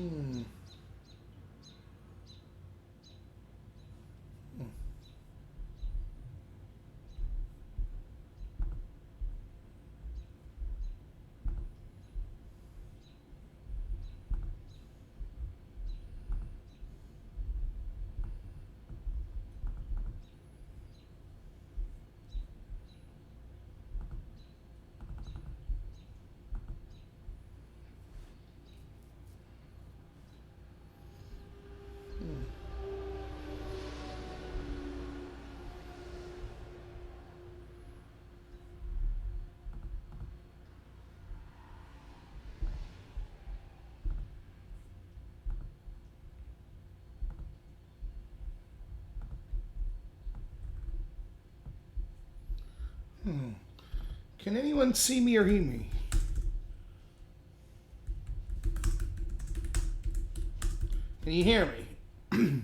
Hmm. Hmm. Can anyone see me or hear me? Can you hear me?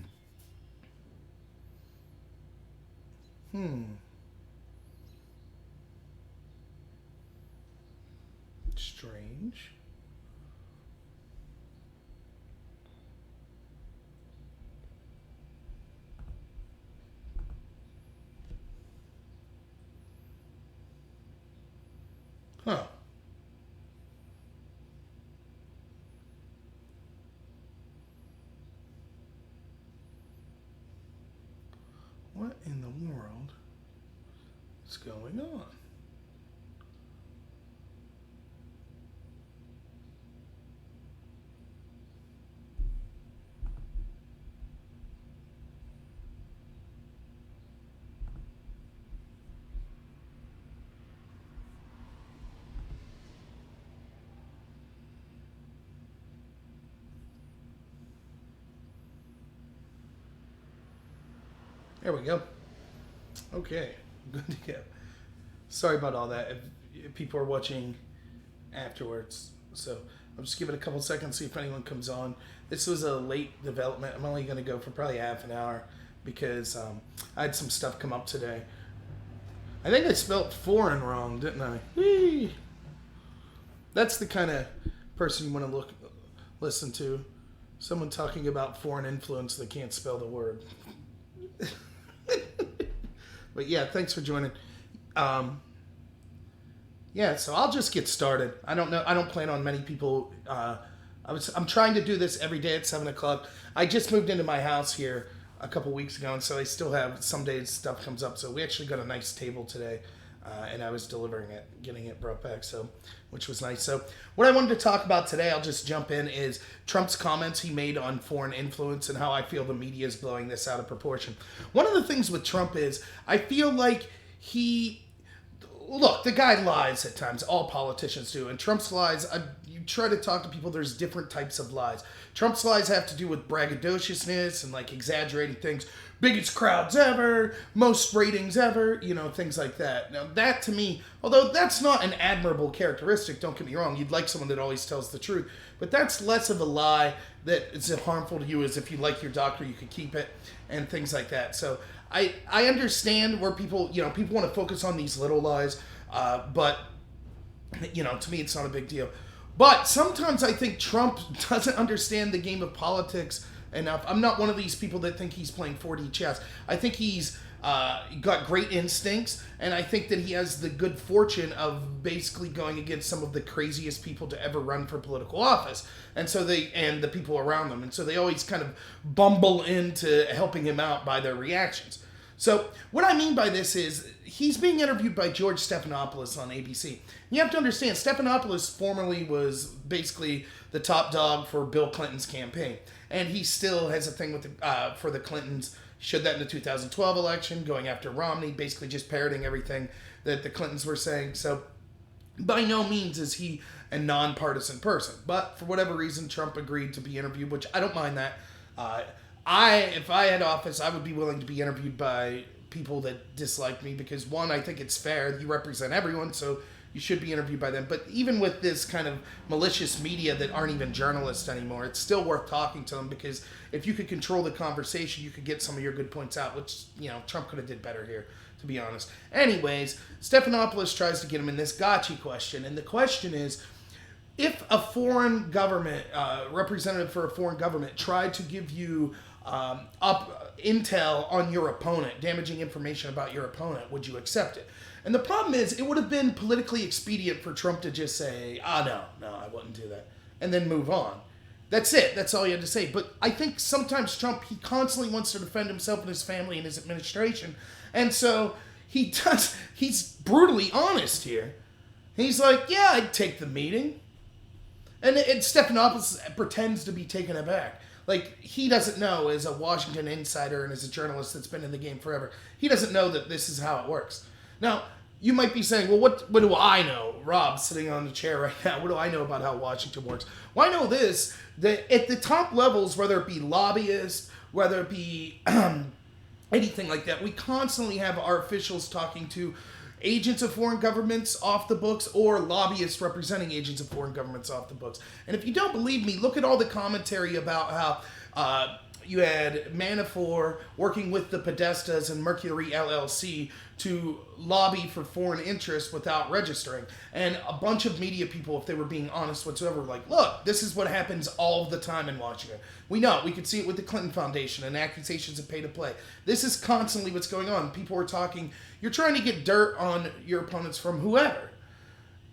Hmm. Strange. Huh. What in the world is going on? There we go. Okay. Good to go. Sorry about all that. If people are watching afterwards, so I'll just give it a couple seconds, see if anyone comes on. This was a late development. I'm only going to go for probably half an hour because I had some stuff come up today. I think I spelled foreign wrong, didn't I? Whee! That's the kind of person you want to listen to. Someone talking about foreign influence that can't spell the word. But yeah, thanks for joining. Um, yeah, so I'll just get started. I don't know. I don't plan on many people. I'm trying to do this every day at 7 o'clock. I just moved into my house here a couple weeks ago, and so I still have some days stuff comes up. So we actually got a nice table today, and I was delivering it, getting it brought back. So, which was nice. So what I wanted to talk about today, I'll just jump in, is Trump's comments he made on foreign influence and how I feel the media is blowing this out of proportion. One of the things with Trump is I feel like he look, the guy lies at times. All politicians do. And Trump's lies, you try to talk to people, there's different types of lies. Trump's lies have to do with braggadociousness and like exaggerating things. Biggest crowds ever, most ratings ever, things like that. Now, that to me, although that's not an admirable characteristic, don't get me wrong, you'd like someone that always tells the truth. But that's less of a lie that is harmful to you as if you like your doctor, you could keep it, and things like that. So I understand where people want to focus on these little lies, but to me it's not a big deal. But sometimes I think Trump doesn't understand the game of politics enough. I'm not one of these people that think he's playing 4D chess. I think he's got great instincts, and I think that he has the good fortune of basically going against some of the craziest people to ever run for political office, and the people around them, and so they always kind of bumble into helping him out by their reactions. So what I mean by this is he's being interviewed by George Stephanopoulos on ABC. You have to understand, Stephanopoulos formerly was basically the top dog for Bill Clinton's campaign, and he still has a thing with for the Clintons. He showed that in the 2012 election, going after Romney, basically just parroting everything that the Clintons were saying. So by no means is he a nonpartisan person, but for whatever reason, Trump agreed to be interviewed, which I don't mind that. If I had office, I would be willing to be interviewed by people that dislike me because, one, I think it's fair. You represent everyone, so you should be interviewed by them. But even with this kind of malicious media that aren't even journalists anymore, it's still worth talking to them because if you could control the conversation, you could get some of your good points out, which, Trump could have did better here, to be honest. Anyways, Stephanopoulos tries to get him in this gotcha question, and the question is, if a foreign government, representative for a foreign government, tried to give you up intel on your opponent, damaging information about your opponent, would you accept it? And the problem is, it would have been politically expedient for Trump to just say, no, I wouldn't do that, and then move on. That's it. That's all he had to say. But I think sometimes Trump, he constantly wants to defend himself and his family and his administration. And so he's brutally honest here. He's like, yeah, I'd take the meeting. And Stephanopoulos pretends to be taken aback. Like, he doesn't know, as a Washington insider and as a journalist that's been in the game forever, he doesn't know that this is how it works. Now, you might be saying, well, what do I know? Rob, sitting on the chair right now, what do I know about how Washington works? Well, I know this, that at the top levels, whether it be lobbyists, whether it be anything like that, we constantly have our officials talking to agents of foreign governments off the books or lobbyists representing agents of foreign governments off the books. And if you don't believe me, look at all the commentary about how you had Manafort working with the Podestas and Mercury LLC to lobby for foreign interests without registering. And a bunch of media people, if they were being honest whatsoever, were like, look, this is what happens all the time in Washington. We know. We could see it with the Clinton Foundation and accusations of pay to play. This is constantly what's going on. People are talking, you're trying to get dirt on your opponents from whoever.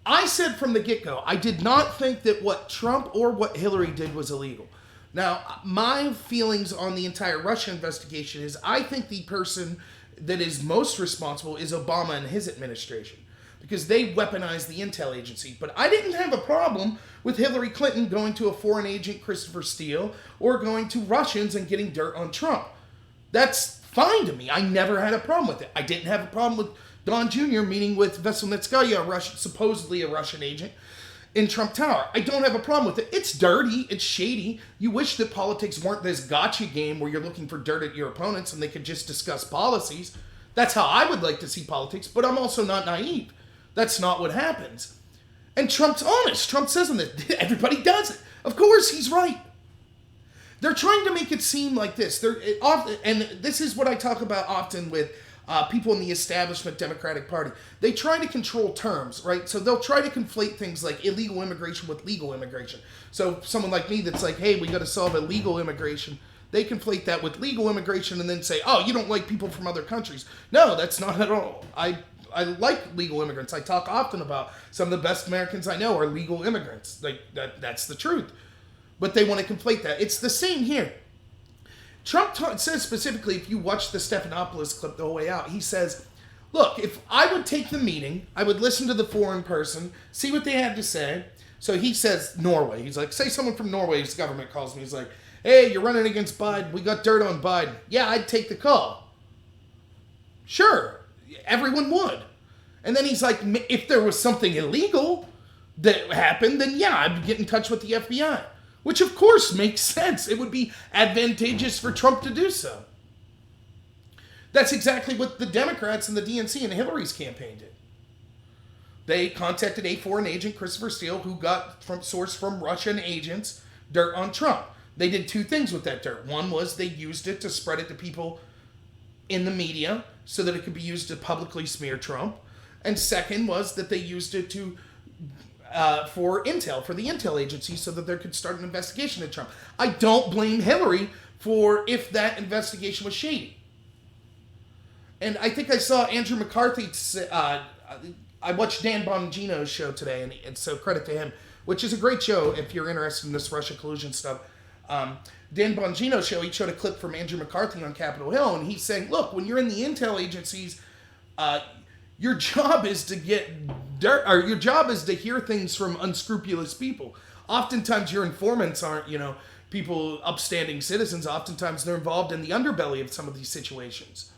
I said from the get-go, I did not think that what Trump or what Hillary did was illegal. Now, my feelings on the entire Russia investigation is I think the person that is most responsible is Obama and his administration, because they weaponized the intel agency. But I didn't have a problem with Hillary Clinton going to a foreign agent, Christopher Steele, or going to Russians and getting dirt on Trump. That's fine to me. I never had a problem with it. I didn't have a problem with Don Jr. meeting with Veselnitskaya, supposedly a Russian agent, in Trump Tower. I don't have a problem with it. It's dirty. It's shady. You wish that politics weren't this gotcha game where you're looking for dirt at your opponents and they could just discuss policies. That's how I would like to see politics, but I'm also not naive. That's not what happens. And Trump's honest. Trump says that everybody does it. Of course, he's right. They're trying to make it seem like this. And this is what I talk about often with people in the establishment Democratic Party. They try to control terms, right? So they'll try to conflate things like illegal immigration with legal immigration. So someone like me that's like, hey, we got to solve illegal immigration. They conflate that with legal immigration and then say, oh, you don't like people from other countries. No, that's not at all. I like legal immigrants. I talk often about some of the best Americans I know are legal immigrants. Like that's the truth. But they want to conflate that. It's the same here. Trump says specifically, if you watch the Stephanopoulos clip the whole way out, he says, look, if I would take the meeting, I would listen to the foreign person, see what they had to say. So he says Norway. He's like, say someone from Norway's government calls me. He's like, hey, you're running against Biden. We got dirt on Biden. Yeah, I'd take the call. Sure, everyone would. And then he's like, if there was something illegal that happened, then yeah, I'd get in touch with the FBI. Which, of course, makes sense. It would be advantageous for Trump to do so. That's exactly what the Democrats and the DNC and Hillary's campaign did. They contacted a foreign agent, Christopher Steele, who got sourced from Russian agents dirt on Trump. They did two things with that dirt. One was they used it to spread it to people in the media so that it could be used to publicly smear Trump. And second was that they used it to for intel, for the intel agency, so that there could start an investigation of Trump. I don't blame Hillary for if that investigation was shady. And I think I saw Andrew McCarthy, I watched Dan Bongino's show today, and so credit to him, which is a great show if you're interested in this Russia collusion stuff. Dan Bongino's show, he showed a clip from Andrew McCarthy on Capitol Hill, and he's saying, look, when you're in the intel agencies, your job is to get dirt, or your job is to hear things from unscrupulous people. Oftentimes your informants aren't, people, upstanding citizens. Oftentimes they're involved in the underbelly of some of these situations.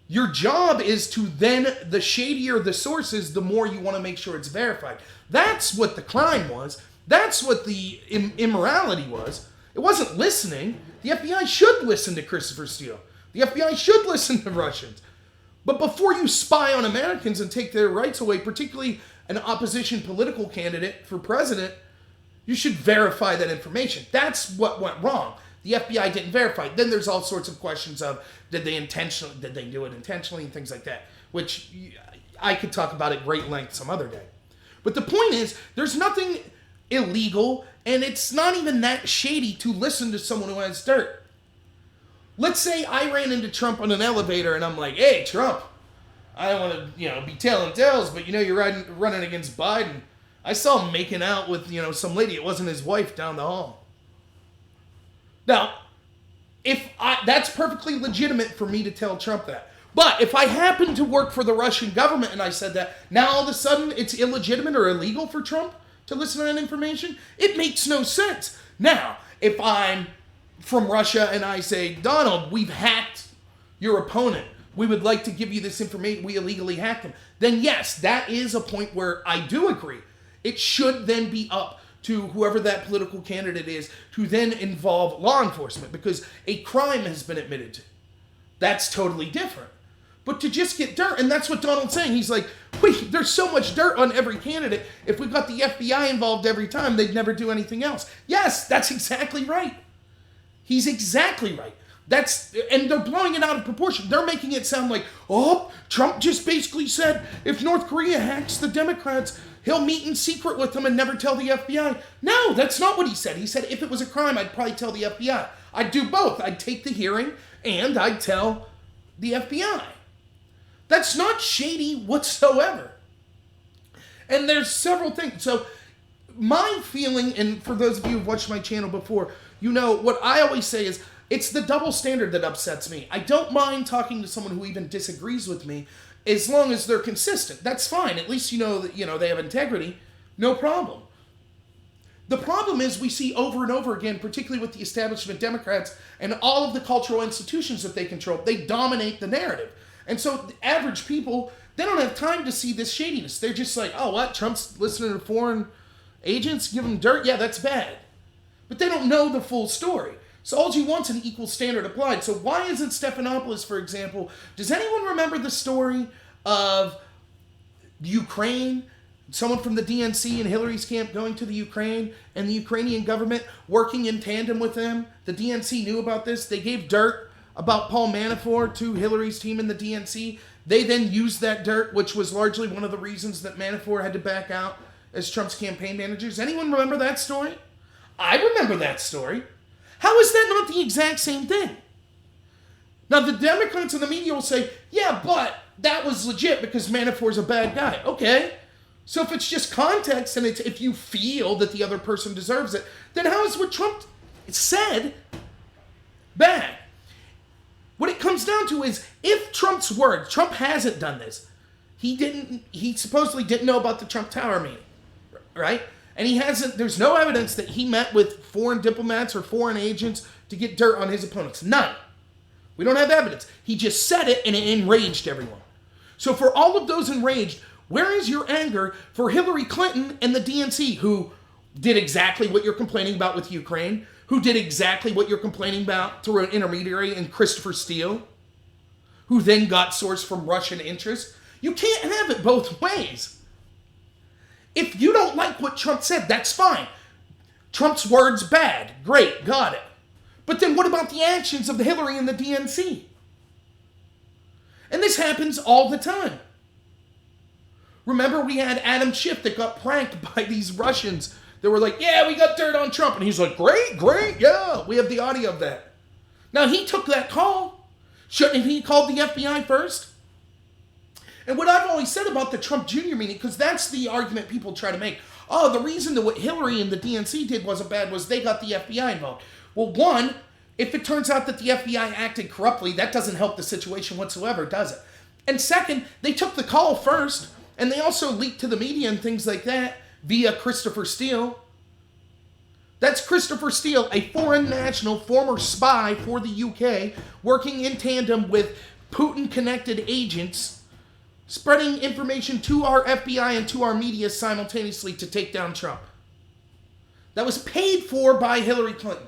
Your job is to then, the shadier the sources, the more you want to make sure it's verified. That's what the crime was. That's what the immorality was. It wasn't listening. The FBI should listen to Christopher Steele. The FBI should listen to Russians. But before you spy on Americans and take their rights away, particularly an opposition political candidate for president, you should verify that information. That's what went wrong. The FBI didn't verify. Then there's all sorts of questions of, did they do it intentionally, and things like that, which I could talk about at great length some other day. But the point is, there's nothing illegal, and it's not even that shady to listen to someone who has dirt. Let's say I ran into Trump on an elevator and I'm like, hey, Trump, I don't want to, be telling tales, but you're running against Biden. I saw him making out with, some lady. It wasn't his wife down the hall. Now, that's perfectly legitimate for me to tell Trump that. But if I happen to work for the Russian government and I said that, now all of a sudden it's illegitimate or illegal for Trump to listen to that information? It makes no sense. Now, if I'm from Russia and I say, Donald, we've hacked your opponent. We would like to give you this information. We illegally hacked him. Then yes, that is a point where I do agree. It should then be up to whoever that political candidate is to then involve law enforcement because a crime has been admitted to. That's totally different. But to just get dirt, and that's what Donald's saying. He's like, wait, there's so much dirt on every candidate. If we got the FBI involved every time, they'd never do anything else. Yes, that's exactly right. He's exactly right. And they're blowing it out of proportion. They're making it sound like, oh, Trump just basically said if North Korea hacks the Democrats, he'll meet in secret with them and never tell the FBI. No, that's not what he said. He said if it was a crime, I'd probably tell the FBI. I'd do both. I'd take the hearing and I'd tell the FBI. That's not shady whatsoever. And there's several things. So my feeling, and for those of you who've watched my channel before, what I always say is, it's the double standard that upsets me. I don't mind talking to someone who even disagrees with me as long as they're consistent. That's fine. At least that they have integrity. No problem. The problem is we see over and over again, particularly with the establishment Democrats and all of the cultural institutions that they control, they dominate the narrative. And so the average people, they don't have time to see this shadiness. They're just like, oh, what? Trump's listening to foreign agents? Give them dirt? Yeah, that's bad. But they don't know the full story. So all you want's an equal standard applied. So why isn't Stephanopoulos, for example, does anyone remember the story of Ukraine? Someone from the DNC in Hillary's camp going to the Ukraine and the Ukrainian government working in tandem with them. The DNC knew about this. They gave dirt about Paul Manafort to Hillary's team in the DNC. They then used that dirt, which was largely one of the reasons that Manafort had to back out as Trump's campaign manager. Does anyone remember that story? I remember that story. How is that not the exact same thing? Now, the Democrats and the media will say, yeah, but that was legit because Manafort's a bad guy. Okay. So if it's just context and if you feel that the other person deserves it, then how is what Trump said bad? What it comes down to is if Trump's word, Trump hasn't done this. He supposedly didn't know about the Trump Tower meeting, right? And there's no evidence that he met with foreign diplomats or foreign agents to get dirt on his opponents. None. We don't have evidence. He just said it and it enraged everyone. So for all of those enraged, where is your anger for Hillary Clinton and the DNC, who did exactly what you're complaining about with Ukraine, who did exactly what you're complaining about through an intermediary in Christopher Steele, who then got sourced from Russian interests? You can't have it both ways. If you don't like what Trump said, that's fine. Trump's words bad. Great, got it. But then what about the actions of Hillary and the DNC? And this happens all the time. Remember, we had Adam Schiff that got pranked by these Russians that were like, yeah, we got dirt on Trump. And he's like, great, yeah, we have the audio of that. Now, he took that call. Shouldn't he called the FBI first? And what I've always said about the Trump Jr. meeting, because that's the argument people try to make. Oh, the reason that what Hillary and the DNC did wasn't bad was they got the FBI involved. Well, one, if it turns out that the FBI acted corruptly, that doesn't help the situation whatsoever, does it? And second, they took the call first, and they also leaked to the media and things like that via Christopher Steele. That's Christopher Steele, a foreign national, former spy for the UK, working in tandem with Putin-connected agents, spreading information to our FBI and to our media simultaneously to take down Trump. That was paid for by Hillary Clinton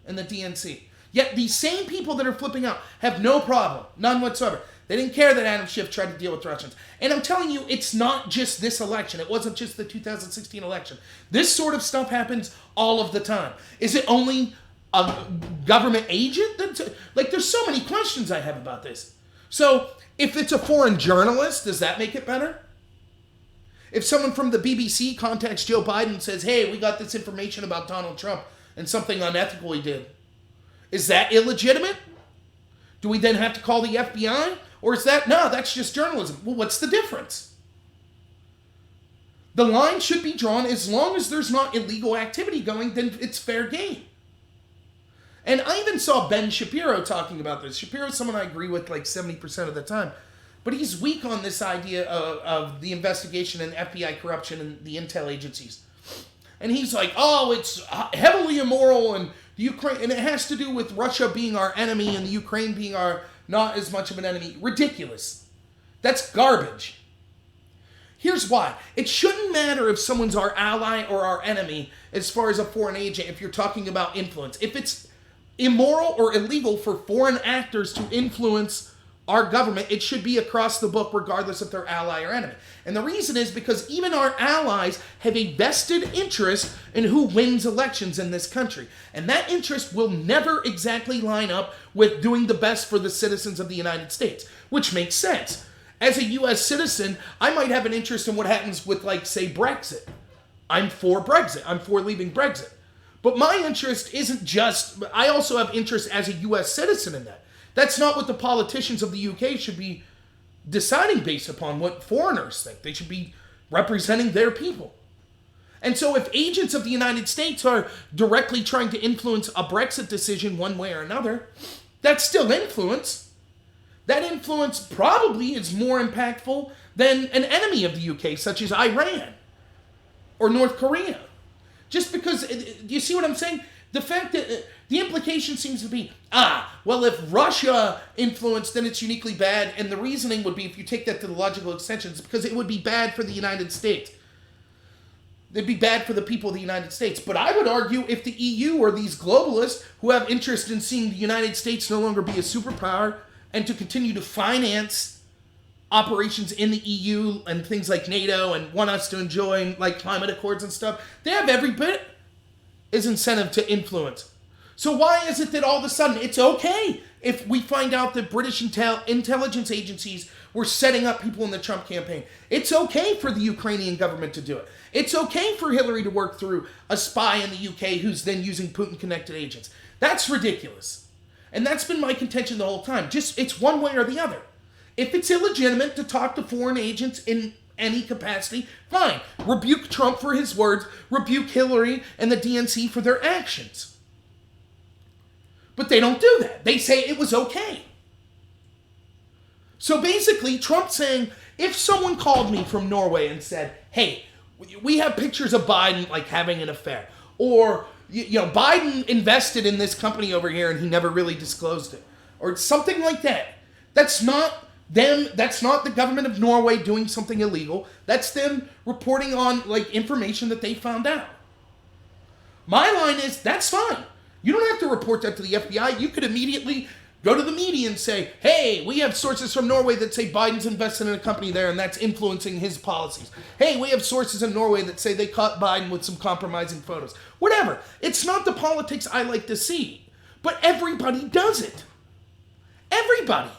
and the DNC. Yet these same people that are flipping out have no problem, none whatsoever. They didn't care that Adam Schiff tried to deal with Russians. And I'm telling you, it's not just this election. It wasn't just the 2016 election. This sort of stuff happens all of the time. Is it only a government agent? There's so many questions I have about this. So, if it's a foreign journalist, does that make it better? If someone from the BBC contacts Joe Biden and says, hey, we got this information about Donald Trump and something unethical he did, is that illegitimate? Do we then have to call the FBI? Or is that, no, that's just journalism? Well, what's the difference? The line should be drawn as long as there's not illegal activity going, then it's fair game. And I even saw Ben Shapiro talking about this. Shapiro's someone I agree with like 70% of the time. But he's weak on this idea of the investigation and FBI corruption and the intel agencies. And he's like, oh, it's heavily immoral and Ukraine, and it has to do with Russia being our enemy and the Ukraine being our not as much of an enemy. Ridiculous. That's garbage. Here's why. It shouldn't matter if someone's our ally or our enemy as far as a foreign agent if you're talking about influence. If it's immoral or illegal for foreign actors to influence our government, it should be across the book regardless if they're ally or enemy. And the reason is because even our allies have a vested interest in who wins elections in this country. And that interest will never exactly line up with doing the best for the citizens of the United States, which makes sense. As a U.S. citizen, I might have an interest in what happens with, like, say, Brexit. I'm for Brexit. I'm for leaving Brexit. But my interest isn't just, I also have interest as a U.S. citizen in that. That's not what the politicians of the UK should be deciding based upon what foreigners think. They should be representing their people. And so if agents of the United States are directly trying to influence a Brexit decision one way or another, that's still influence. That influence probably is more impactful than an enemy of the UK, such as Iran or North Korea. Just because, do you see what I'm saying? The fact that the implication seems to be, well, if Russia influenced, then it's uniquely bad. And the reasoning would be, if you take that to the logical extensions, because it would be bad for the United States. It'd be bad for the people of the United States. But I would argue if the EU or these globalists who have interest in seeing the United States no longer be a superpower and to continue to finance operations in the EU and things like NATO and want us to enjoy like climate accords and stuff, they have every bit as incentive to influence. So why is it that all of a sudden it's okay if we find out that British intelligence agencies were setting up people in the Trump campaign? It's okay for the Ukrainian government to do it. It's okay for Hillary to work through a spy in the UK who's then using Putin-connected agents. That's ridiculous. And that's been my contention the whole time. Just, it's one way or the other. If it's illegitimate to talk to foreign agents in any capacity, fine. Rebuke Trump for his words. Rebuke Hillary and the DNC for their actions. But they don't do that. They say it was okay. So basically, Trump saying, if someone called me from Norway and said, hey, we have pictures of Biden like having an affair, or Biden invested in this company over here and he never really disclosed it, or something like that. That's not them. That's not the government of Norway doing something illegal. That's them reporting on like information that they found out. My line is, that's fine. You don't have to report that to the FBI. You could immediately go to the media and say, hey, we have sources from Norway that say Biden's invested in a company there and that's influencing his policies. Hey, we have sources in Norway that say they caught Biden with some compromising photos. Whatever. It's not the politics I like to see. But everybody does it. Everybody.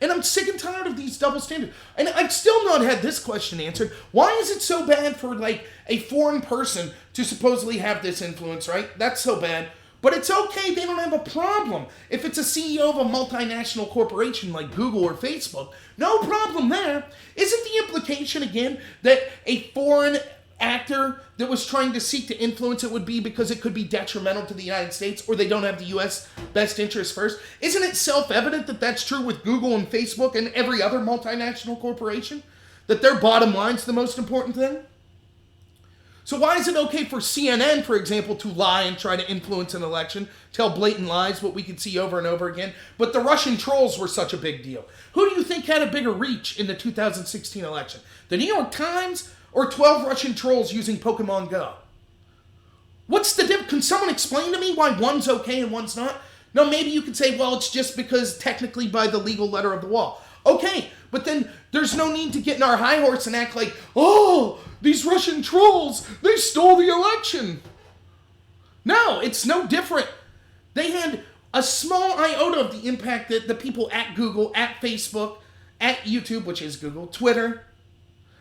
And I'm sick and tired of these double standards. And I've still not had this question answered. Why is it so bad for like a foreign person to supposedly have this influence, right? That's so bad. But it's okay, they don't have a problem. If it's a CEO of a multinational corporation like Google or Facebook, no problem there. Isn't the implication, again, that a foreign actor that was trying to seek to influence it would be because it could be detrimental to the United States, or they don't have the U.S. best interest first? Isn't it self-evident that that's true with Google and Facebook and every other multinational corporation? That their bottom line's the most important thing? So why is it okay for CNN, for example, to lie and try to influence an election, tell blatant lies, what we could see over and over again, but the Russian trolls were such a big deal? Who do you think had a bigger reach in the 2016 election? The New York Times or 12 Russian trolls using Pokemon Go? What's the difference? Can someone explain to me why one's okay and one's not? No, maybe you could say, well, it's just because technically by the legal letter of the law. Okay, but then there's no need to get in our high horse and act like, oh, these Russian trolls, they stole the election. No, it's no different. They had a small iota of the impact that the people at Google, at Facebook, at YouTube, which is Google, Twitter,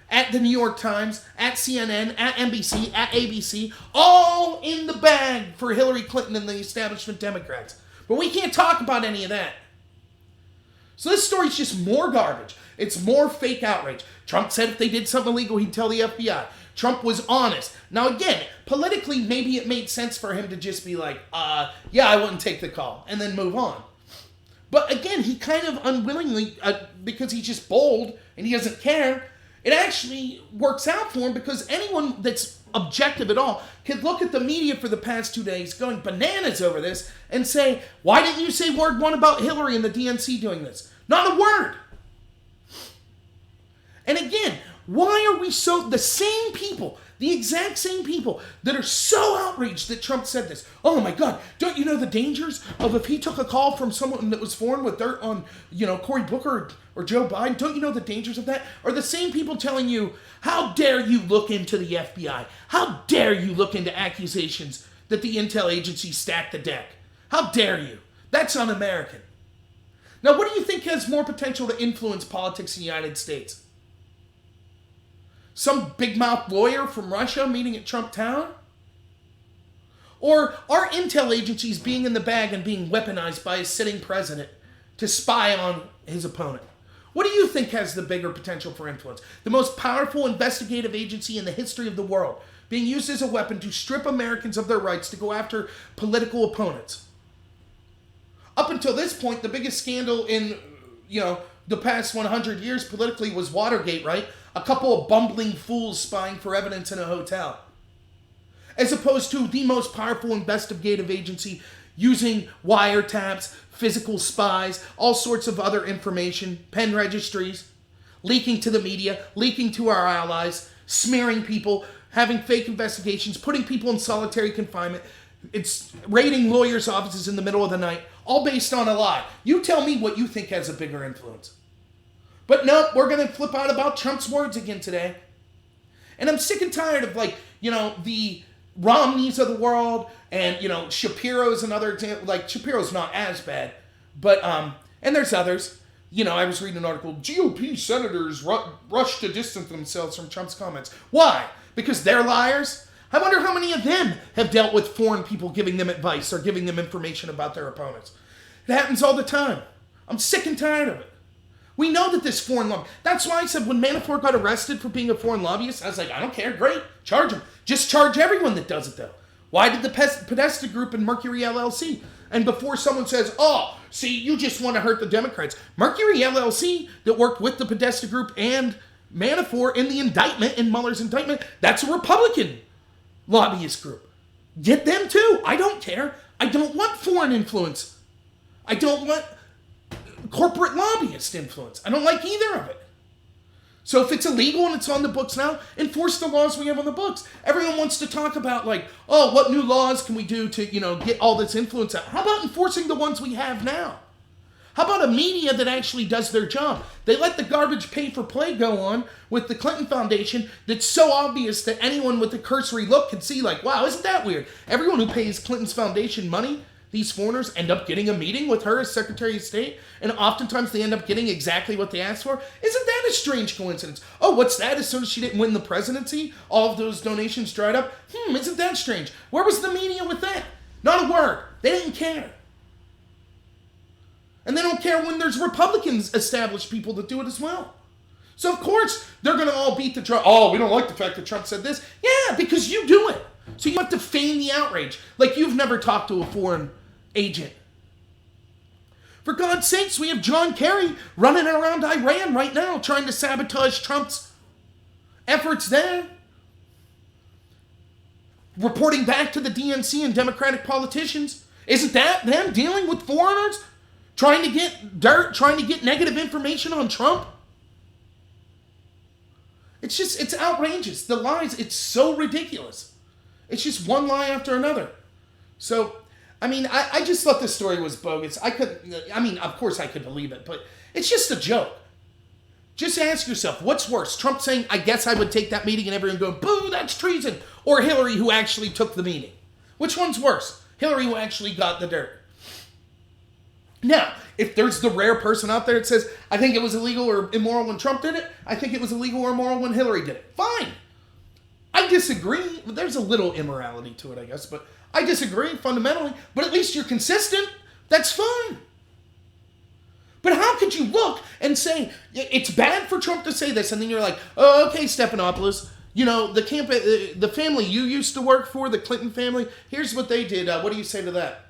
at the New York Times, at CNN, at NBC, at ABC, all in the bag for Hillary Clinton and the establishment Democrats. But we can't talk about any of that. So this story's just more garbage. It's more fake outrage. Trump said if they did something illegal, he'd tell the FBI. Trump was honest. Now again, politically, maybe it made sense for him to just be like, yeah, I wouldn't take the call, and then move on. But again, he kind of unwillingly, because he's just bold and he doesn't care, it actually works out for him because anyone that's objective at all can look at the media for the past 2 days going bananas over this and say, why didn't you say word one about Hillary and the DNC doing this? Not a word. And again, why are we the same people, the exact same people that are so outraged that Trump said this? Oh my God, don't you know the dangers of if he took a call from someone that was foreign with dirt on, Cory Booker or Joe Biden? Don't you know the dangers of that? Are the same people telling you, how dare you look into the FBI? How dare you look into accusations that the intel agency stacked the deck? How dare you? That's un-American. Now, what do you think has more potential to influence politics in the United States? Some big-mouth lawyer from Russia meeting at Trump Tower? Or are intel agencies being in the bag and being weaponized by a sitting president to spy on his opponent? What do you think has the bigger potential for influence? The most powerful investigative agency in the history of the world being used as a weapon to strip Americans of their rights to go after political opponents. Up until this point, the biggest scandal in, the past 100 years politically was Watergate, right? A couple of bumbling fools spying for evidence in a hotel. As opposed to the most powerful investigative agency using wiretaps, physical spies, all sorts of other information, pen registries, leaking to the media, leaking to our allies, smearing people, having fake investigations, putting people in solitary confinement. It's raiding lawyers' offices in the middle of the night, all based on a lie. You tell me what you think has a bigger influence. But no, we're going to flip out about Trump's words again today. And I'm sick and tired of the Romneys of the world and, Shapiro's another example. Like, Shapiro's not as bad. But, and there's others. I was reading an article, GOP senators rush to distance themselves from Trump's comments. Why? Because they're liars? I wonder how many of them have dealt with foreign people giving them advice or giving them information about their opponents. It happens all the time. I'm sick and tired of it. We know that this foreign lobby... That's why I said when Manafort got arrested for being a foreign lobbyist, I was like, I don't care, great, charge him. Just charge everyone that does it, though. Why did the Podesta Group and Mercury LLC? And before someone says, oh, see, you just want to hurt the Democrats. Mercury LLC, that worked with the Podesta Group and Manafort in the indictment, in Mueller's indictment, that's a Republican lobbyist group. Get them, too. I don't care. I don't want foreign influence. I don't want corporate lobbyist influence. I don't like either of it. So if it's illegal and it's on the books now, enforce the laws we have on the books. Everyone wants to talk about what new laws can we do to, get all this influence out. How about enforcing the ones we have now? How about a media that actually does their job? They let the garbage pay-for-play go on with the Clinton Foundation that's so obvious that anyone with a cursory look can see wow, isn't that weird? Everyone who pays Clinton's foundation money, these foreigners, end up getting a meeting with her as Secretary of State, and oftentimes they end up getting exactly what they asked for. Isn't that a strange coincidence? Oh, what's that? As soon as she didn't win the presidency, all of those donations dried up? Isn't that strange? Where was the media with that? Not a word. They didn't care. And they don't care when there's Republicans established people that do it as well. So of course they're going to all beat the drum. Oh, we don't like the fact that Trump said this. Yeah, because you do it. So you have to feign the outrage. Like you've never talked to a foreign agent. For God's sakes, we have John Kerry running around Iran right now trying to sabotage Trump's efforts there. Reporting back to the DNC and Democratic politicians. Isn't that them dealing with foreigners? Trying to get dirt, trying to get negative information on Trump? It's outrageous. The lies, it's so ridiculous. It's just one lie after another. So, I just thought this story was bogus. Of course I could believe it, but it's just a joke. Just ask yourself, what's worse? Trump saying, I guess I would take that meeting, and everyone going, boo, that's treason. Or Hillary who actually took the meeting. Which one's worse? Hillary who actually got the dirt. Now, if there's the rare person out there that says, I think it was illegal or immoral when Trump did it, I think it was illegal or immoral when Hillary did it. Fine. I disagree. There's a little immorality to it, I guess, but I disagree fundamentally. But at least you're consistent. That's fine. But how could you look and say, it's bad for Trump to say this, and then you're like, oh, okay, Stephanopoulos, you know, the family you used to work for, the Clinton family, here's what they did. What do you say to that?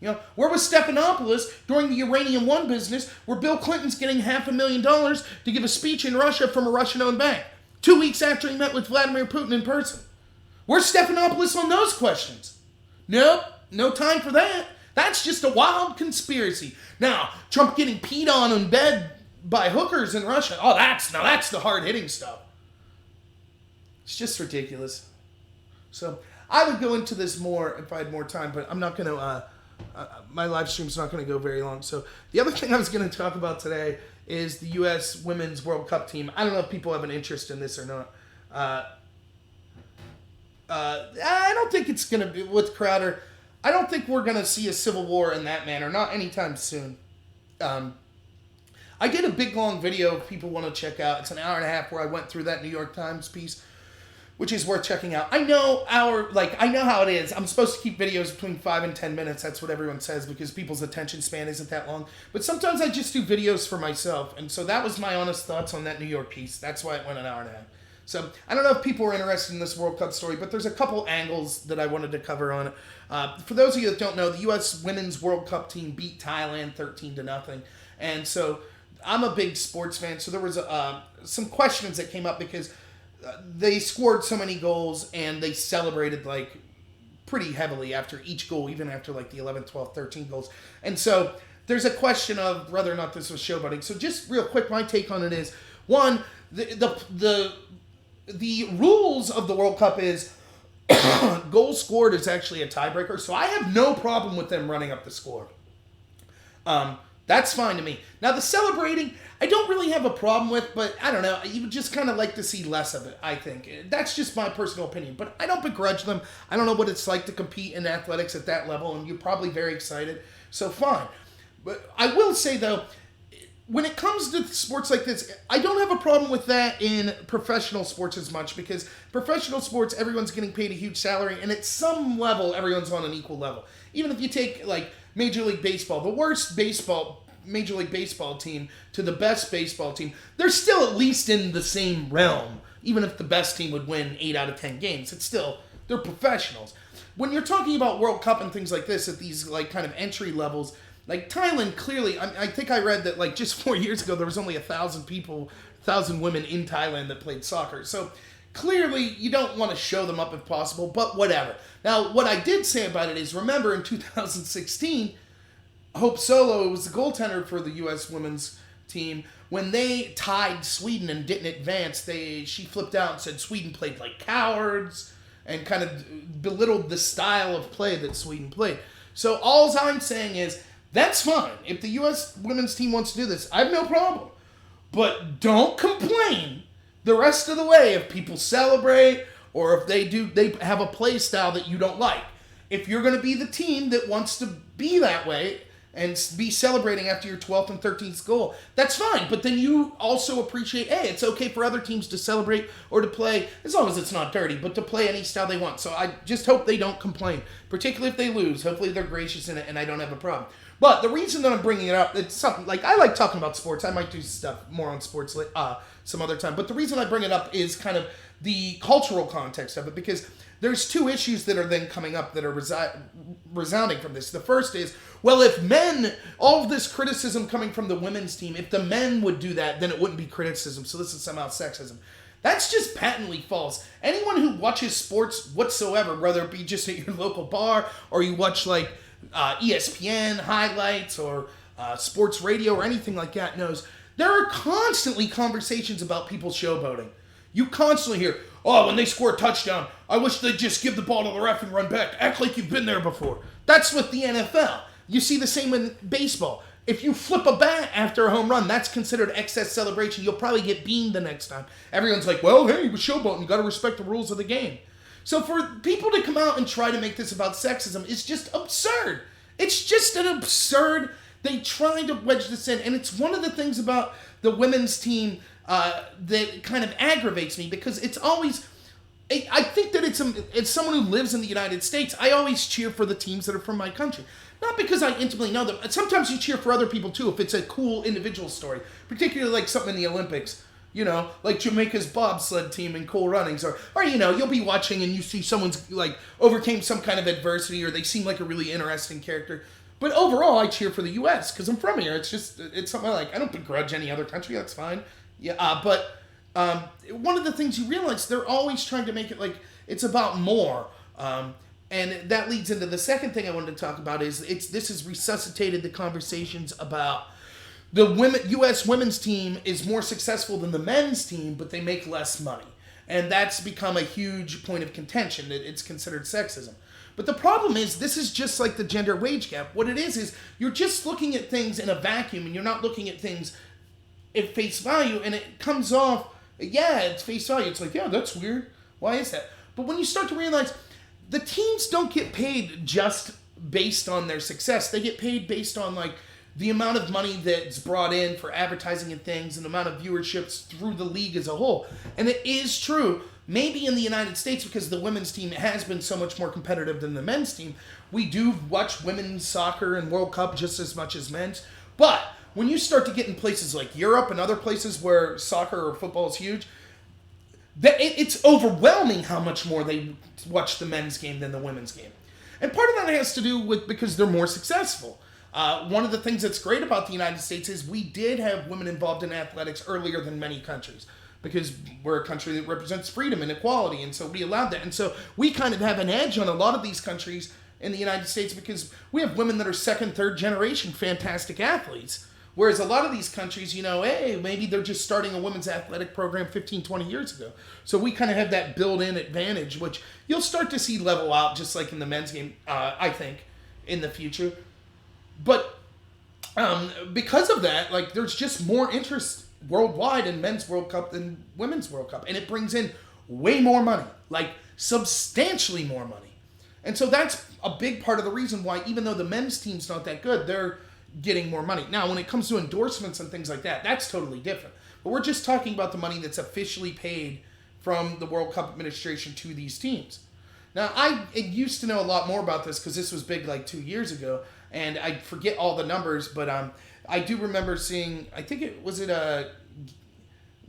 You know, where was Stephanopoulos during the Uranium One business where Bill Clinton's getting $500,000 to give a speech in Russia from a Russian-owned bank 2 weeks after he met with Vladimir Putin in person? Where's Stephanopoulos on those questions? Nope, no time for that. That's just a wild conspiracy. Now, Trump getting peed on in bed by hookers in Russia, oh, that's the hard-hitting stuff. It's just ridiculous. So, I would go into this more if I had more time, but I'm not going to... my live stream's not going to go very long. So the other thing I was going to talk about today is the U.S. Women's World Cup team. I don't know if people have an interest in this or not. I don't think it's going to be with Crowder. I don't think we're going to see a civil war in that manner. Not anytime soon. I did a big long video if people want to check out. It's an hour and a half where I went through that New York Times piece, which is worth checking out. I know how it is. I'm supposed to keep videos between 5 and 10 minutes. That's what everyone says because people's attention span isn't that long. But sometimes I just do videos for myself. And so that was my honest thoughts on that New York piece. That's why it went an hour and a half. So I don't know if people are interested in this World Cup story, but there's a couple angles that I wanted to cover on it. For those of you that don't know, the U.S. Women's World Cup team beat Thailand 13-0. And so I'm a big sports fan. So there was some questions that came up because they scored so many goals and they celebrated like pretty heavily after each goal, even after like the 11, 12, 13 goals. And so there's a question of whether or not this was showboating. So just real quick, my take on it is, one, the rules of the World Cup is goal scored is actually a tiebreaker. So I have no problem with them running up the score. That's fine to me. Now, the celebrating, I don't really have a problem with, but I don't know. You would just kind of like to see less of it, I think. That's just my personal opinion. But I don't begrudge them. I don't know what it's like to compete in athletics at that level, and you're probably very excited. So, fine. But I will say, though, when it comes to sports like this, I don't have a problem with that in professional sports as much because professional sports, everyone's getting paid a huge salary, and at some level, everyone's on an equal level. Even if you take, like, Major League Baseball, the worst Major League Baseball team to the best baseball team, they're still at least in the same realm. Even if the best team would win 8 out of 10 games, it's still, they're professionals. When you're talking about World Cup and things like this at these like kind of entry levels, like Thailand clearly, I think I read that like just 4 years ago there was only 1,000 women in Thailand that played soccer. So clearly you don't want to show them up if possible, but whatever. Now, what I did say about it is, remember in 2016, Hope Solo was the goaltender for the U.S. women's team. When they tied Sweden and didn't advance, she flipped out and said Sweden played like cowards and kind of belittled the style of play that Sweden played. So all I'm saying is, that's fine. If the U.S. women's team wants to do this, I have no problem. But don't complain the rest of the way if people celebrate or if they have a play style that you don't like. If you're going to be the team that wants to be that way and be celebrating after your 12th and 13th goal, that's fine. But then you also appreciate, hey, it's okay for other teams to celebrate or to play, as long as it's not dirty, but to play any style they want. So I just hope they don't complain, particularly if they lose. Hopefully they're gracious in it and I don't have a problem. But the reason that I'm bringing it up, it's something, like, I like talking about sports. I might do stuff more on sports some other time. But the reason I bring it up is kind of the cultural context of it, because there's two issues that are then coming up that are resounding from this. The first is, well, if men, all of this criticism coming from the women's team, if the men would do that, then it wouldn't be criticism. So this is somehow sexism. That's just patently false. Anyone who watches sports whatsoever, whether it be just at your local bar or you watch, like, ESPN highlights or sports radio or anything like that, knows there are constantly conversations about people showboating. You constantly hear, oh, when they score a touchdown, I wish they'd just give the ball to the ref and run back. Act like you've been there before. That's with the NFL. You see the same in baseball. If you flip a bat after a home run, that's considered excess celebration. You'll probably get beamed the next time. Everyone's like, well, hey, he was showboating. You got to respect the rules of the game. So for people to come out and try to make this about sexism is just absurd. It's just an absurd. They try to wedge this in, and it's one of the things about the women's team that kind of aggravates me, because it's always. I think that it's someone who lives in the United States. I always cheer for the teams that are from my country. Not because I intimately know them. Sometimes you cheer for other people too if it's a cool individual story. Particularly like something in the Olympics. You know, like Jamaica's bobsled team in Cool Runnings. Or you know, you'll be watching and you see someone's like overcame some kind of adversity, or they seem like a really interesting character. But overall, I cheer for the U.S. because I'm from here. It's something I like. I don't begrudge any other country. That's fine. Yeah, but... one of the things you realize, they're always trying to make it like it's about more, and that leads into the second thing I wanted to talk about. Is this has resuscitated the conversations about the U.S. women's team is more successful than the men's team, but they make less money, and that's become a huge point of contention. It's considered sexism. But the problem is, this is just like the gender wage gap. What it is you're just looking at things in a vacuum, and you're not looking at things at face value, and it comes off. Yeah, it's face value. It's like, yeah, that's weird. Why is that? But when you start to realize the teams don't get paid just based on their success. They get paid based on like the amount of money that's brought in for advertising and things, and the amount of viewerships through the league as a whole. And it is true, maybe in the United States, because the women's team has been so much more competitive than the men's team, we do watch women's soccer and World Cup just as much as men's. But when you start to get in places like Europe and other places where soccer or football is huge, it's overwhelming how much more they watch the men's game than the women's game. And part of that has to do with because they're more successful. One of the things that's great about the United States is we did have women involved in athletics earlier than many countries, because we're a country that represents freedom and equality, and so we allowed that. And so we kind of have an edge on a lot of these countries in the United States because we have women that are second, third generation fantastic athletes. Whereas a lot of these countries, you know, hey, maybe they're just starting a women's athletic program 15, 20 years ago. So we kind of have that built-in advantage, which you'll start to see level out just like in the men's game, I think, in the future. But because of that, like, there's just more interest worldwide in men's World Cup than women's World Cup. And it brings in way more money, like substantially more money. And so that's a big part of the reason why, even though the men's team's not that good, they're getting more money. Now, when it comes to endorsements and things like that, that's totally different. But we're just talking about the money that's officially paid from the World Cup administration to these teams. Now, I used to know a lot more about this because this was big like 2 years ago, and I forget all the numbers, but I do remember seeing, I think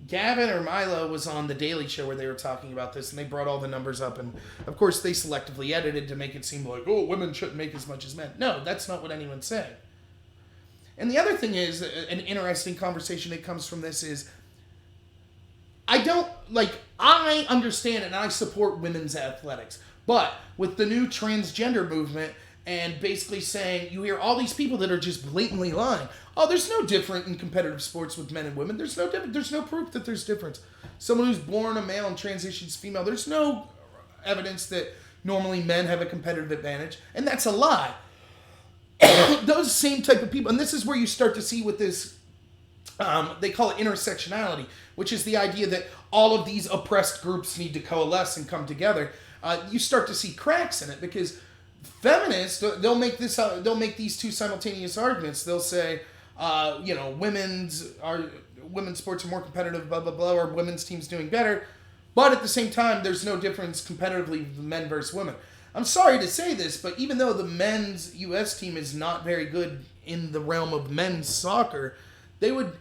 Gavin or Milo was on The Daily Show where they were talking about this, and they brought all the numbers up, and of course they selectively edited to make it seem like, oh, women shouldn't make as much as men. No, that's not what anyone's saying. And the other thing is, an interesting conversation that comes from this is, I understand and I support women's athletics, but with the new transgender movement and basically saying, you hear all these people that are just blatantly lying. Oh, there's no different in competitive sports with men and women. There's no different. There's no proof that there's difference. Someone who's born a male and transitions female, there's no evidence that normally men have a competitive advantage, and that's a lie. Those same type of people, and this is where you start to see with this, they call it intersectionality, which is the idea that all of these oppressed groups need to coalesce and come together. You start to see cracks in it because feminists, they'll make these two simultaneous arguments. They'll say, women's sports are more competitive, blah blah blah, or women's team's doing better, but at the same time, there's no difference competitively men versus women. I'm sorry to say this, but even though the men's U.S. team is not very good in the realm of men's soccer, they would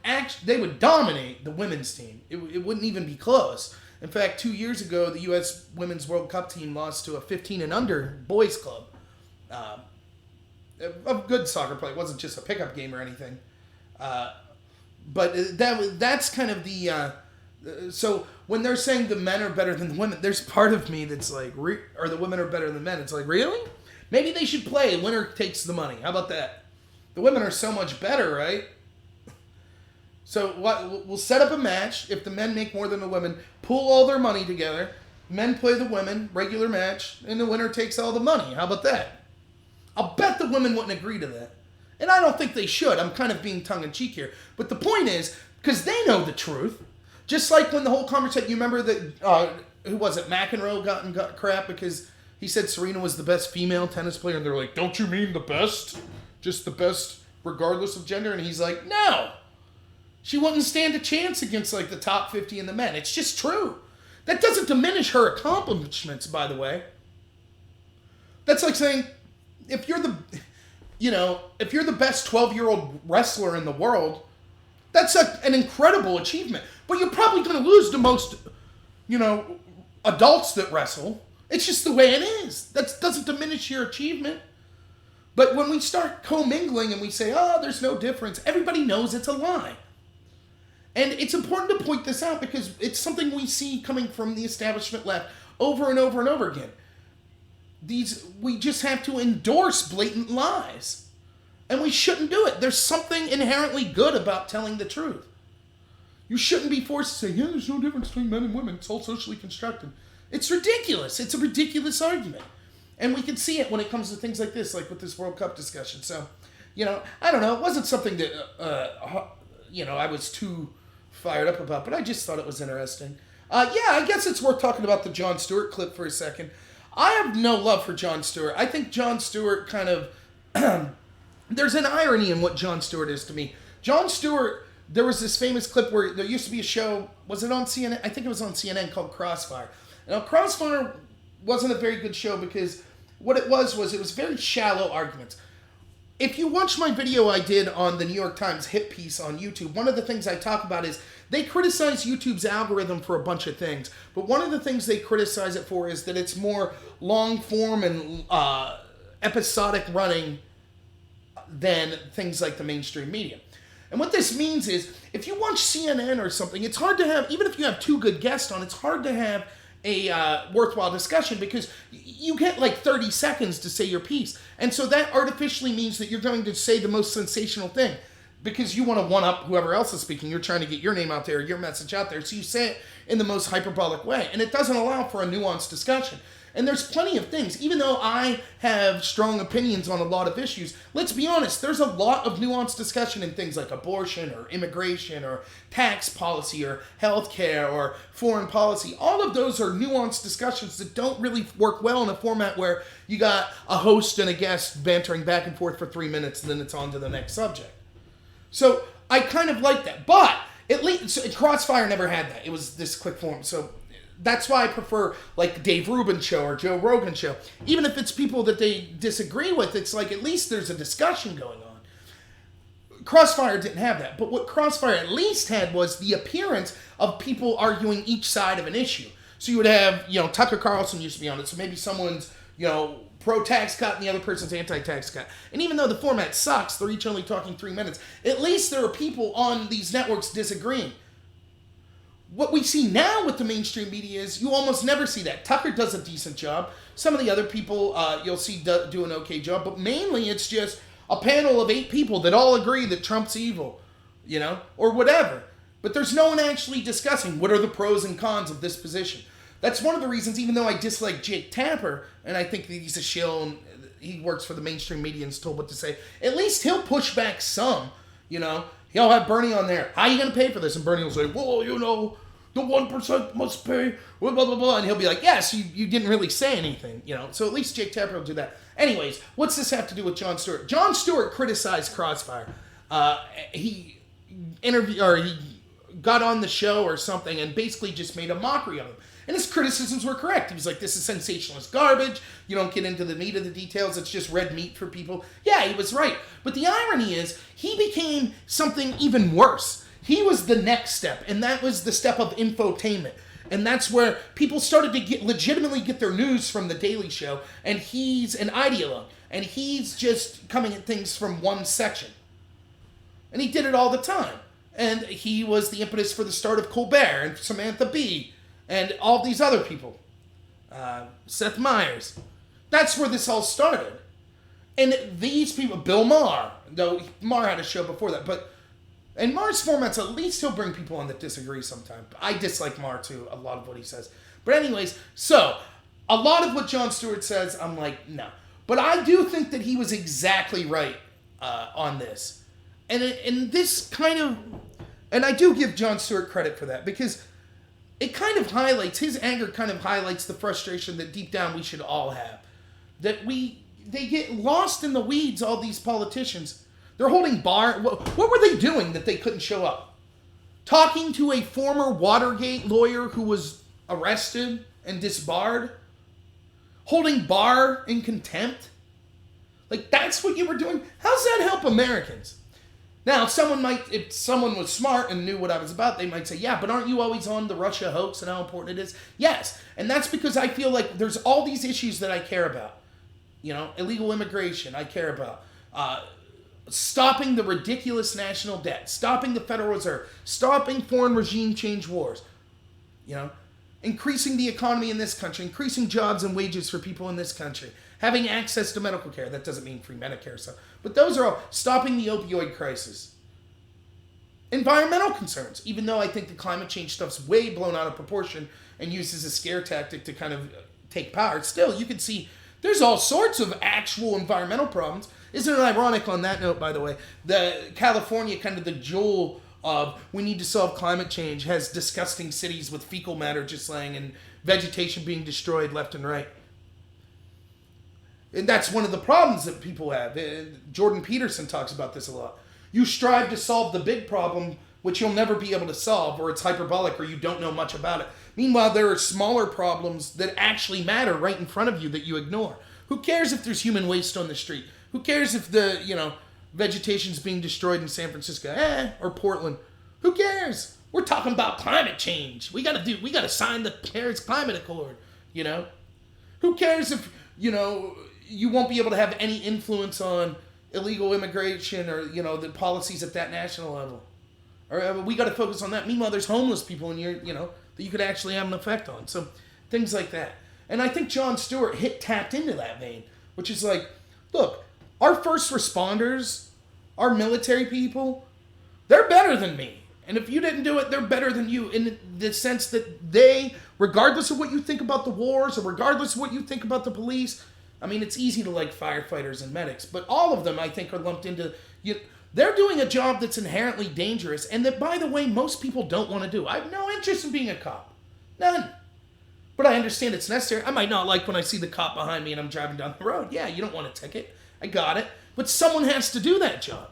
dominate the women's team. It wouldn't even be close. In fact, 2 years ago, the U.S. Women's World Cup team lost to a 15 and under boys club. A good soccer play. It wasn't just a pickup game or anything. But that's kind of the... So when they're saying the men are better than the women, there's part of me that's like, or the women are better than the men. It's like, really? Maybe they should play. Winner takes the money. How about that? The women are so much better, right? So we'll set up a match. If the men make more than the women, pool all their money together. Men play the women, regular match, and the winner takes all the money. How about that? I'll bet the women wouldn't agree to that. And I don't think they should. I'm kind of being tongue-in-cheek here. But the point is, because they know the truth. Just like when the whole conversation, you remember that, who was it, McEnroe got crap because He said Serena was the best female tennis player, and they're like, don't you mean the best? Just the best regardless of gender? And he's like, no. She wouldn't stand a chance against like the top 50 in the men. It's just true. That doesn't diminish her accomplishments, by the way. That's like saying, if you're the best 12-year-old wrestler in the world, that's an incredible achievement. But you're probably going to lose to most, adults that wrestle. It's just the way it is. That doesn't diminish your achievement. But when we start commingling and we say, there's no difference, everybody knows it's a lie. And it's important to point this out because it's something we see coming from the establishment left over and over and over again. We just have to endorse blatant lies. And we shouldn't do it. There's something inherently good about telling the truth. You shouldn't be forced to say, yeah, there's no difference between men and women. It's all socially constructed. It's ridiculous. It's a ridiculous argument. And we can see it when it comes to things like this, like with this World Cup discussion. So, I don't know. It wasn't something that, I was too fired up about, but I just thought it was interesting. I guess it's worth talking about the Jon Stewart clip for a second. I have no love for Jon Stewart. I think Jon Stewart kind of... there's an irony in what Jon Stewart is to me. Jon Stewart, there was this famous clip where there used to be a show, was it on CNN? I think it was on CNN, called Crossfire. Now, Crossfire wasn't a very good show because what it was very shallow arguments. If you watch my video I did on the New York Times hit piece on YouTube, one of the things I talk about is they criticize YouTube's algorithm for a bunch of things. But one of the things they criticize it for is that it's more long form and episodic running than things like the mainstream media. And what this means is, if you watch CNN or something, it's hard to have, even if you have two good guests on, it's hard to have a worthwhile discussion because you get like 30 seconds to say your piece. And so that artificially means that you're going to say the most sensational thing because you want to one-up whoever else is speaking. You're trying to get your name out there, your message out there. So you say it in the most hyperbolic way. And it doesn't allow for a nuanced discussion. And there's plenty of things. Even though I have strong opinions on a lot of issues, let's be honest, there's a lot of nuanced discussion in things like abortion or immigration or tax policy or healthcare or foreign policy. All of those are nuanced discussions that don't really work well in a format where you got a host and a guest bantering back and forth for 3 minutes and then it's on to the next subject. So I kind of like that. But at least Crossfire never had that. It was this quick form. So that's why I prefer like Dave Rubin's show or Joe Rogan's show. Even if it's people that they disagree with, it's like at least there's a discussion going on. Crossfire didn't have that. But what Crossfire at least had was the appearance of people arguing each side of an issue. So you would have, Tucker Carlson used to be on it. So maybe someone's, pro-tax cut and the other person's anti-tax cut. And even though the format sucks, they're each only talking 3 minutes, at least there are people on these networks disagreeing. What we see now with the mainstream media is you almost never see that. Tucker does a decent job. Some of the other people you'll see do an okay job. But mainly it's just a panel of 8 people that all agree that Trump's evil, or whatever. But there's no one actually discussing what are the pros and cons of this position. That's one of the reasons, even though I dislike Jake Tapper, and I think that he's a shill and he works for the mainstream media and is told what to say, at least he'll push back some, He'll have Bernie on there. How are you going to pay for this? And Bernie will say, well, the 1% must pay, blah, blah, blah, blah. And he'll be like, yes, you didn't really say anything, So at least Jake Tapper will do that. Anyways, what's this have to do with Jon Stewart? Jon Stewart criticized Crossfire. He got on the show or something and basically just made a mockery of him. And his criticisms were correct. He was like, this is sensationalist garbage. You don't get into the meat of the details. It's just red meat for people. Yeah, he was right. But the irony is, he became something even worse. He was the next step, and that was the step of infotainment. And that's where people started to legitimately get their news from The Daily Show, and he's an ideologue. And he's just coming at things from one section. And he did it all the time. And he was the impetus for the start of Colbert and Samantha Bee and all these other people. Seth Meyers. That's where this all started. And these people, Bill Maher, though Maher had a show before that, but in Maher's formats, at least he'll bring people on that disagree sometimes. I dislike Maher too, a lot of what he says. But anyways, so, a lot of what Jon Stewart says, I'm like, no. But I do think that he was exactly right on this. And this kind of, and I do give Jon Stewart credit for that, because it kind of highlights, his anger kind of highlights the frustration that deep down we should all have. That they get lost in the weeds, all these politicians. They're holding bar. What were they doing that they couldn't show up? Talking to a former Watergate lawyer who was arrested and disbarred? Holding bar in contempt? Like, that's what you were doing? How's that help Americans? Now, if someone was smart and knew what I was about, they might say, yeah, but aren't you always on the Russia hoax and how important it is? Yes, and that's because I feel like there's all these issues that I care about. You know, illegal immigration, I care about. Stopping the ridiculous national debt, stopping the Federal Reserve, stopping foreign regime change wars, you know, increasing the economy in this country, increasing jobs and wages for people in this country, having access to medical care. That doesn't mean free Medicare stuff, but those are all stopping the opioid crisis. Environmental concerns, even though I think the climate change stuff's way blown out of proportion and used as a scare tactic to kind of take power, still, you can see there's all sorts of actual environmental problems. Isn't it ironic on that note, by the way, the California, kind of the jewel of we need to solve climate change, has disgusting cities with fecal matter just laying and vegetation being destroyed left and right. And that's one of the problems that people have. Jordan Peterson talks about this a lot. You strive to solve the big problem, which you'll never be able to solve, or it's hyperbolic, or you don't know much about it. Meanwhile, there are smaller problems that actually matter right in front of you that you ignore. Who cares if there's human waste on the street? Who cares if the, vegetation's being destroyed in San Francisco, or Portland? Who cares? We're talking about climate change. We gotta sign the Paris Climate Accord, Who cares if, you won't be able to have any influence on illegal immigration or, the policies at that national level? Or we gotta focus on that. Meanwhile, there's homeless people in your, that you could actually have an effect on. So things like that. And I think Jon Stewart tapped into that vein, which is like, look, our first responders, our military people, they're better than me. And if you didn't do it, they're better than you in the sense that they, regardless of what you think about the wars or regardless of what you think about the police, I mean, it's easy to like firefighters and medics, but all of them, I think, are lumped into, they're doing a job that's inherently dangerous and that, by the way, most people don't want to do. I have no interest in being a cop. None. But I understand it's necessary. I might not like when I see the cop behind me and I'm driving down the road. Yeah, you don't want a ticket. I got it. But someone has to do that job.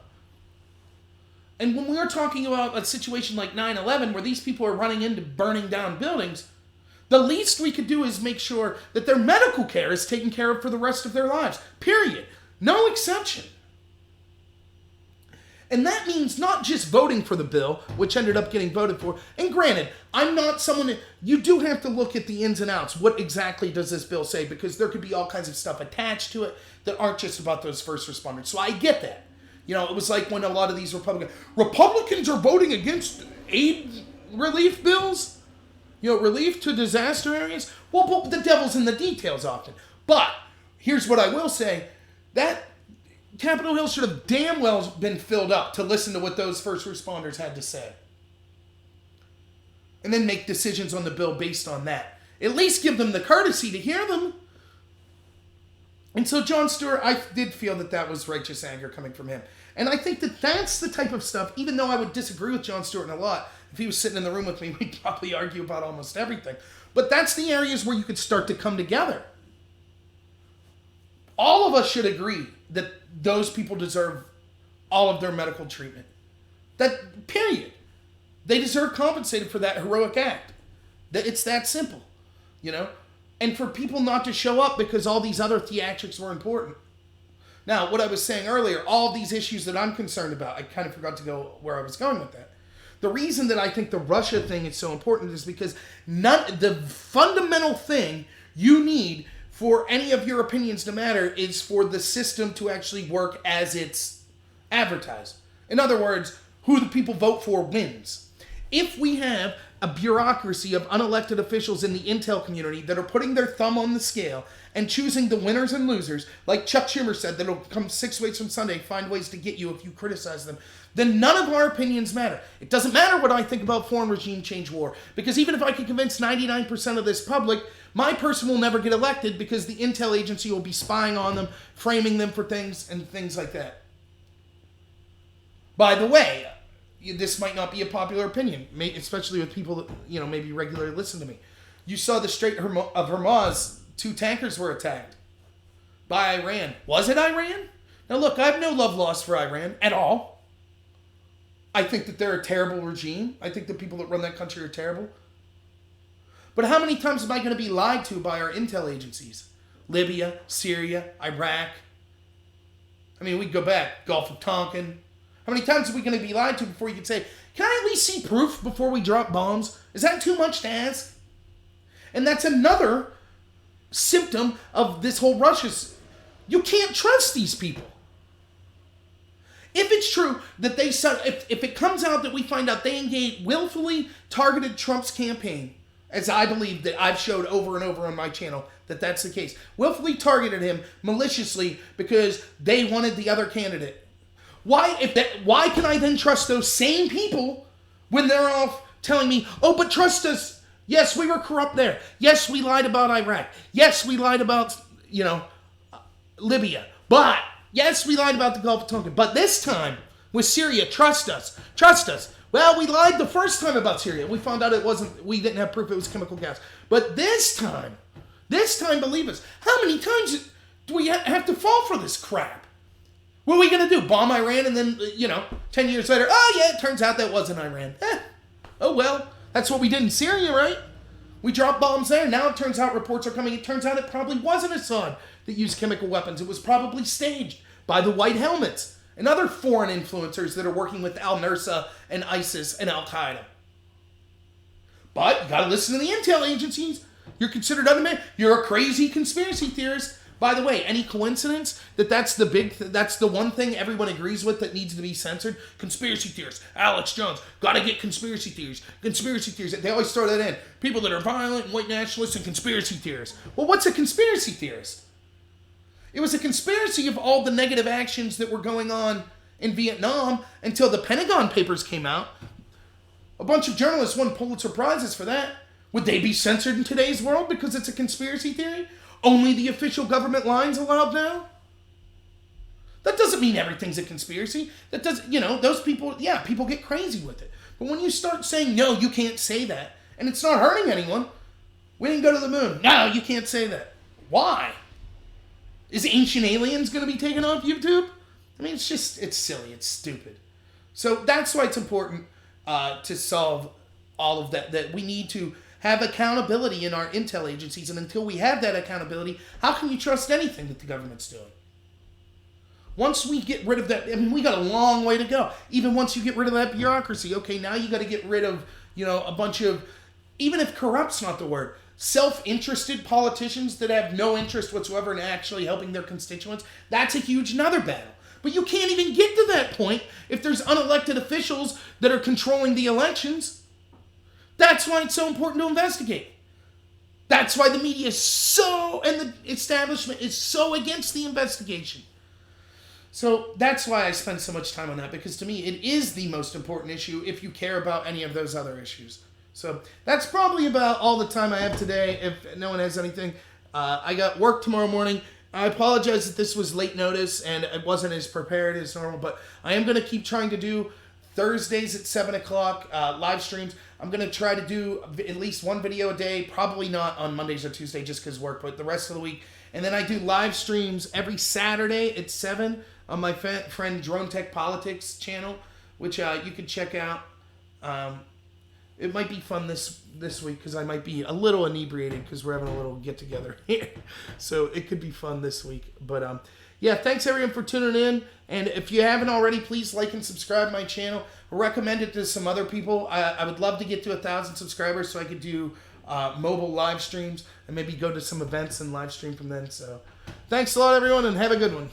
And when we're talking about a situation like 9/11 where these people are running into burning down buildings, the least we could do is make sure that their medical care is taken care of for the rest of their lives. Period. No exception. And that means not just voting for the bill, which ended up getting voted for. And granted, I'm not someone... You do have to look at the ins and outs. What exactly does this bill say? Because there could be all kinds of stuff attached to it that aren't just about those first responders. So I get that. It was like when a lot of these Republicans are voting against aid relief bills. Relief to disaster areas. Well, the devil's in the details often. But here's what I will say. That Capitol Hill should have damn well been filled up to listen to what those first responders had to say. And then make decisions on the bill based on that. At least give them the courtesy to hear them. And so Jon Stewart, I did feel that was righteous anger coming from him. And I think that that's the type of stuff, even though I would disagree with Jon Stewart in a lot, if he was sitting in the room with me, we'd probably argue about almost everything. But that's the areas where you could start to come together. All of us should agree that those people deserve all of their medical treatment. That, period. They deserve compensated for that heroic act. That it's that simple, And for people not to show up because all these other theatrics were important. Now, what I was saying earlier, all these issues that I'm concerned about, I kind of forgot to go where I was going with that. The reason that I think the Russia thing is so important is because the fundamental thing you need for any of your opinions to matter is for the system to actually work as it's advertised. In other words, who the people vote for wins. If we have a bureaucracy of unelected officials in the intel community that are putting their thumb on the scale and choosing the winners and losers, like Chuck Schumer said, that'll come 6 weeks from Sunday, find ways to get you if you criticize them, then none of our opinions matter. It doesn't matter what I think about foreign regime change war, because even if I can convince 99% of this public, my person will never get elected because the intel agency will be spying on them, framing them for things, and things like that. By the way, this might not be a popular opinion, especially with people that, maybe regularly listen to me. You saw the Strait of Hormuz, 2 tankers were attacked by Iran. Was it Iran? Now look, I have no love lost for Iran at all. I think that they're a terrible regime. I think the people that run that country are terrible. But how many times am I going to be lied to by our intel agencies? Libya, Syria, Iraq. I mean, we go back, Gulf of Tonkin. How many times are we going to be lied to before you can say, can I at least see proof before we drop bombs? Is that too much to ask? And that's another symptom of this whole Russia's. You can't trust these people. If it's true that if it comes out that we find out they willfully targeted Trump's campaign, as I believe that I've showed over and over on my channel that that's the case, willfully targeted him maliciously because they wanted the other candidate. Why can I then trust those same people when they're off telling me, oh, but trust us. Yes, we were corrupt there. Yes, we lied about Iraq. Yes, we lied about, Libya. But, yes, we lied about the Gulf of Tonkin. But this time, with Syria, trust us. Trust us. Well, we lied the first time about Syria. We found out we didn't have proof it was chemical gas. But this time, believe us, how many times do we have to fall for this crap? What are we going to do? Bomb Iran and then, 10 years later, oh yeah, it turns out that wasn't Iran. Oh well, that's what we did in Syria, right? We dropped bombs there. Now it turns out reports are coming. It turns out it probably wasn't Assad that used chemical weapons. It was probably staged by the White Helmets and other foreign influencers that are working with Al-Nusra and ISIS and Al-Qaeda. But you got to listen to the intel agencies. You're considered unmanned. You're a crazy conspiracy theorist. By the way, any coincidence that's the one thing everyone agrees with that needs to be censored? Conspiracy theorists. Alex Jones. Gotta get conspiracy theories. Conspiracy theories. They always throw that in. People that are violent and white nationalists and conspiracy theorists. Well, what's a conspiracy theorist? It was a conspiracy of all the negative actions that were going on in Vietnam until the Pentagon Papers came out. A bunch of journalists won Pulitzer Prizes for that. Would they be censored in today's world because it's a conspiracy theory? Only the official government lines allowed now? That doesn't mean everything's a conspiracy. That doesn't, those people, people get crazy with it. But when you start saying, no, you can't say that, and it's not hurting anyone, we didn't go to the moon. No, you can't say that. Why? Is Ancient Aliens going to be taken off YouTube? I mean, it's silly. It's stupid. So that's why it's important to solve all of that, that we need to have accountability in our intel agencies. And until we have that accountability, how can you trust anything that the government's doing? Once we get rid of that, we got a long way to go. Even once you get rid of that bureaucracy, okay, now you got to get rid of, a bunch of, even if corrupt's not the word, self-interested politicians that have no interest whatsoever in actually helping their constituents. That's a huge another battle. But you can't even get to that point if there's unelected officials that are controlling the elections. That's why it's so important to investigate. That's why the media is and the establishment is so against the investigation. So that's why I spend so much time on that, because to me it is the most important issue if you care about any of those other issues. So that's probably about all the time I have today. If no one has anything, I got work tomorrow morning. I apologize that this was late notice and it wasn't as prepared as normal, but I am going to keep trying to do Thursdays at 7 o'clock live streams. I'm going to try to do at least one video a day, probably not on Mondays or Tuesday just because work, but the rest of the week. And then I do live streams every Saturday at 7 on my friend Drone Tech Politics channel, which you can check out. It might be fun this week because I might be a little inebriated because we're having a little get-together here. So it could be fun this week. But thanks everyone for tuning in. And if you haven't already, please like and subscribe to my channel. Recommend it to some other people. I would love to get to 1,000 subscribers so I could do mobile live streams and maybe go to some events and live stream from then. So thanks a lot, everyone, and have a good one.